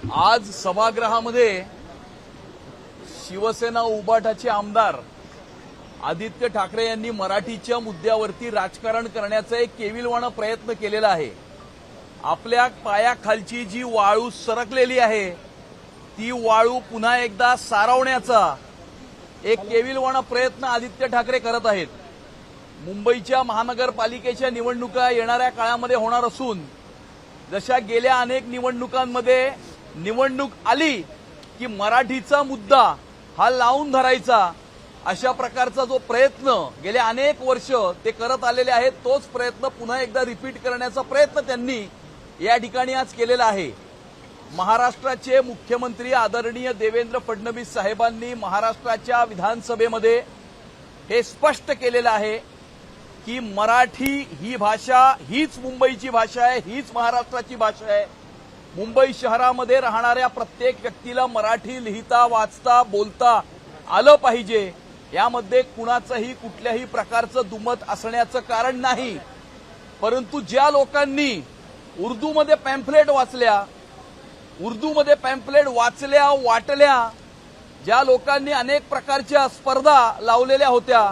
आज सभागृहामध्ये शिवसेना उबाटाचे आमदार आदित्य ठाकरे यांनी मराठीच्या मुद्द्यावरती राजकारण करण्याचा एक केविलवाणा प्रयत्न केलेला आहे। आपल्या पायाखालची जी वाळू सरकलेली आहे ती वाळू पुन्हा एकदा सारवण्याचा एक केविलवाणा प्रयत्न आदित्य ठाकरे करत आहेत। मुंबईच्या महानगरपालिकेच्या निवडणुका येणाऱ्या काळामध्ये होणार असून जशा गेल्या अनेक निवडणुकांमध्ये निवडणूक आली की मराठीचा मुद्दा हा लावून धरायचा, अशा प्रकारचा जो प्रयत्न गेले अनेक वर्ष ते करत आलेले आहेत तोच प्रयत्न पुन्हा एकदा रिपीट करण्याचा प्रयत्न त्यांनी या ठिकाणी आज केलेला आहे। महाराष्ट्राचे मुख्यमंत्री आदरणीय देवेंद्र फडणवीस साहेबांनी महाराष्ट्राच्या विधानसभेमध्ये हे स्पष्ट केलेलं आहे की मराठी ही भाषा हीच मुंबईची भाषा आहे, हीच महाराष्ट्राची भाषा आहे। मुंबई शहरामध्ये राहणाऱ्या प्रत्येक व्यक्तीला मराठी लिहिता वाचता बोलता आलं पाहिजे, यामध्ये कुणाचंही कुठल्याही प्रकारचं दुमत असण्याचं कारण नाही। परंतु ज्या लोकांनी उर्दूमध्ये पॅम्फलेट वाचल्या वाटल्या, ज्या लोकांनी अनेक प्रकारच्या स्पर्धा लावलेल्या होत्या,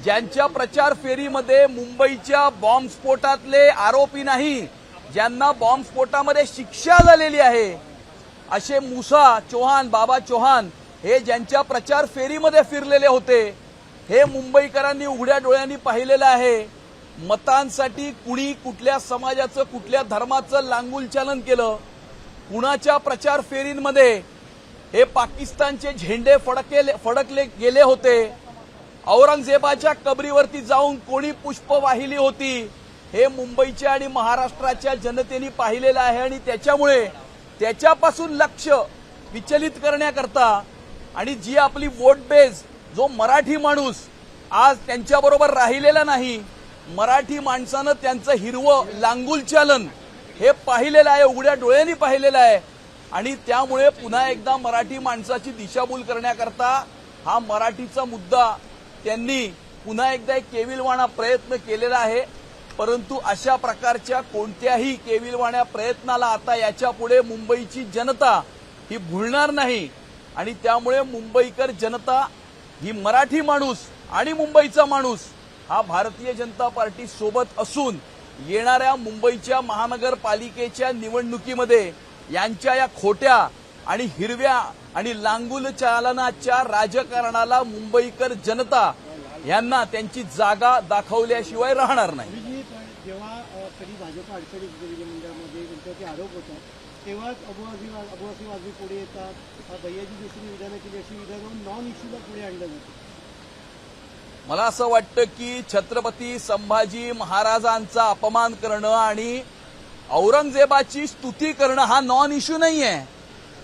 ज्यांच्या प्रचार फेरीमध्ये मुंबईच्या बॉम्बस्फोटातले आरोपी नाही, ज्यांना बॉम्बस्फोटामध्ये शिक्षा झालेली आहे, असे मुसा चौहान, बाबा चौहान हे ज्यांच्या प्रचार फेरीमध्ये फिरलेले होते, हे मुंबईकरांनी उघड्या डोळ्यांनी पाहिलेलं आहे। मतांसाठी कुणी कुठल्या समाजाचं कुठल्या धर्माचं लांगुलचालन केलं, कुणाच्या प्रचार फेरींमध्ये हे पाकिस्तानचे झेंडे फडकले गेले होते, औरंगजेबाच्या कबरीवरती जाऊन कोणी पुष्प वाहिली होती, हे मुंबईच्या आणि महाराष्ट्राच्या जनतेने पाहिलेलं आहे। आणि त्याच्यामुळे त्याच्यापासून लक्ष विचलित करण्याकरता आणि जी आपली वोट बेस जो मराठी माणूस आज त्यांच्याबरोबर राहिलेला नाही, मराठी माणसानं त्यांचं हिरवं लांगुलचालन हे पाहिलेलं आहे, उघड्या डोळ्यांनी पाहिलेलं आहे। आणि त्यामुळे पुन्हा एकदा मराठी माणसाची दिशाभूल करण्याकरता हा मराठीचा मुद्दा त्यांनी पुन्हा एकदा एक केविलवाणा प्रयत्न केलेला आहे। परंतु अशा प्रकारच्या कोणत्याही केविलवाण्या प्रयत्नाला आता याच्या पुढे मुंबईची जनता ही भुलणार नाही। आणि त्यामुळे मुंबईकर जनता ही मराठी माणूस आणि मुंबईचा माणूस हा भारतीय जनता पार्टी सोबत असून येणाऱ्या मुंबईच्या महानगरपालिकेच्या निवडणुकीमध्ये यांच्या या खोट्या आणि हिरव्या आणि लांगुल चालनाच्या राजकारणाला मुंबईकर जनता यांना त्यांची जागा दाखवल्याशिवाय राहणार नाही। जेव्हा कधी भाजप अडचणीत विधिमंडळामध्ये त्यांच्यावरती आरोप होतात तेव्हाच अबुआसी वाजवी पुढे येतात, भैयाजी जोशींनी विधानं केली अशी विधानं नॉन इश्यूला पुढे आणलं जातं। मला असं वाटतं की छत्रपती संभाजी महाराजांचा अपमान करणं आणि औरंगजेबाची स्तुती करणं हा नॉन इश्यू नाहीये,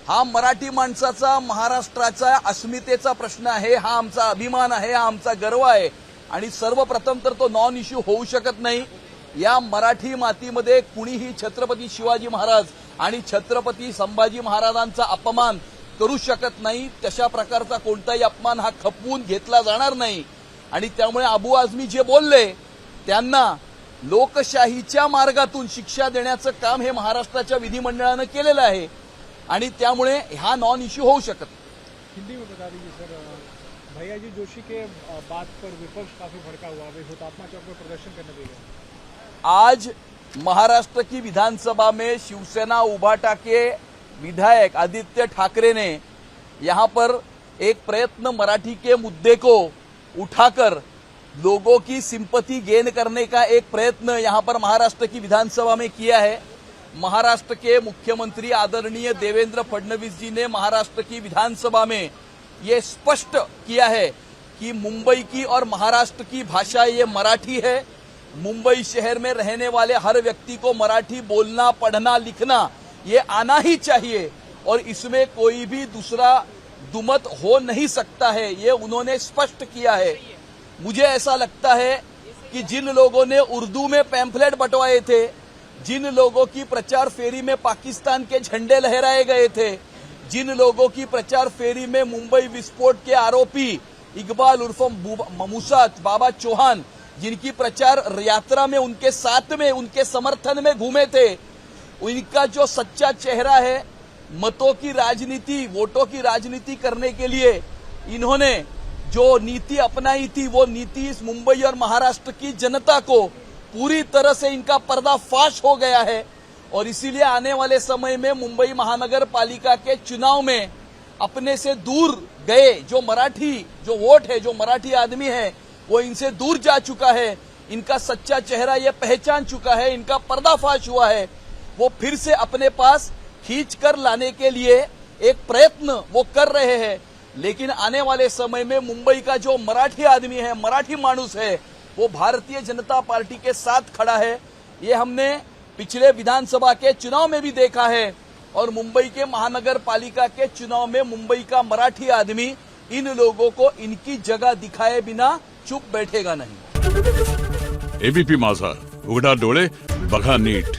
हा मराठी माणसाचा महाराष्ट्राचा अस्मितेचा प्रश्न आहे, हा आमचा अभिमान आहे, हा आमचा गर्व आहे। आणि सर्वप्रथम तर तो नॉन इश्यू होऊ शकत नाही। या मराठी मातीमध्ये कुणीही छत्रपती शिवाजी महाराज आणि छत्रपती संभाजी महाराजांचा अपमान करू शकत नाही। तशा प्रकारचा कोणताही अपमान हा खपवून घेतला जाणार नाही। आणि त्यामुळे अबू आझमी जे बोलले त्यांना लोकशाहीच्या मार्गातून शिक्षा देण्याचं काम हे महाराष्ट्राच्या विधिमंडळानं केलेलं आहे। आणि त्यामुळे हा नॉन इश्यू होऊ शकत। हिंदी में बता दीजिए सर, भैयाजी जोशी के बात पर विपक्ष काफी भड़का हुआ है, हुतात्मा चौक पर प्रदर्शन करने देगा। आज महाराष्ट्र की विधानसभा में शिवसेना उबाटा के विधायक आदित्य ठाकरे ने यहां पर एक प्रयत्न मराठी के मुद्दे को उठाकर लोगों की सिंपैथी गेन करने का एक प्रयत्न यहां पर महाराष्ट्र की विधानसभा में किया है। महाराष्ट्र के मुख्यमंत्री आदरणीय देवेंद्र फडणवीस जी ने महाराष्ट्र की विधानसभा में ये स्पष्ट किया है कि मुंबई की और महाराष्ट्र की भाषा ये मराठी है। मुंबई शहर में रहने वाले हर व्यक्ति को मराठी बोलना पढ़ना लिखना ये आना ही चाहिए और इसमें कोई भी दूसरा दुमत हो नहीं सकता है, ये उन्होंने स्पष्ट किया है। मुझे ऐसा लगता है कि जिन लोगों ने उर्दू में पैम्फलेट बंटवाए थे, जिन लोगों की प्रचार फेरी में पाकिस्तान के झंडे लहराए गए थे, जिन लोगों की प्रचार फेरी में मुंबई विस्फोट के आरोपी इकबाल उर्फ मूसा बाबा चौहान जिनकी प्रचार यात्रा में उनके साथ में उनके समर्थन में घूमे थे, उनका जो सच्चा चेहरा है मतों की राजनीति, वोटों की राजनीति करने के लिए इन्होंने जो नीति अपनाई थी, वो नीति इस मुंबई और महाराष्ट्र की जनता को पूरी तरह से इनका पर्दाफाश हो गया है। और इसीलिए आने वाले समय में मुंबई महानगर पालिका के चुनाव में अपने से दूर गए जो वोट है, जो मराठी आदमी है, वो इनसे दूर जा चुका है। इनका सच्चा चेहरा ये पहचान चुका है, इनका पर्दाफाश हुआ है। वो फिर से अपने पास खींच कर लाने के लिए एक प्रयत्न वो कर रहे हैं। लेकिन आने वाले समय में मुंबई का जो मराठी आदमी है, मराठी मानुस है, वो भारतीय जनता पार्टी के साथ खड़ा है। ये हमने पिछले विधानसभा के चुनाव में भी देखा है और मुंबई के महानगर पालिका के चुनाव में मुंबई का मराठी आदमी इन लोगों को इनकी जगह दिखाए बिना चुप बैठेगा नहीं। एबीपी माझा, उघडा डोळे बघा नीट।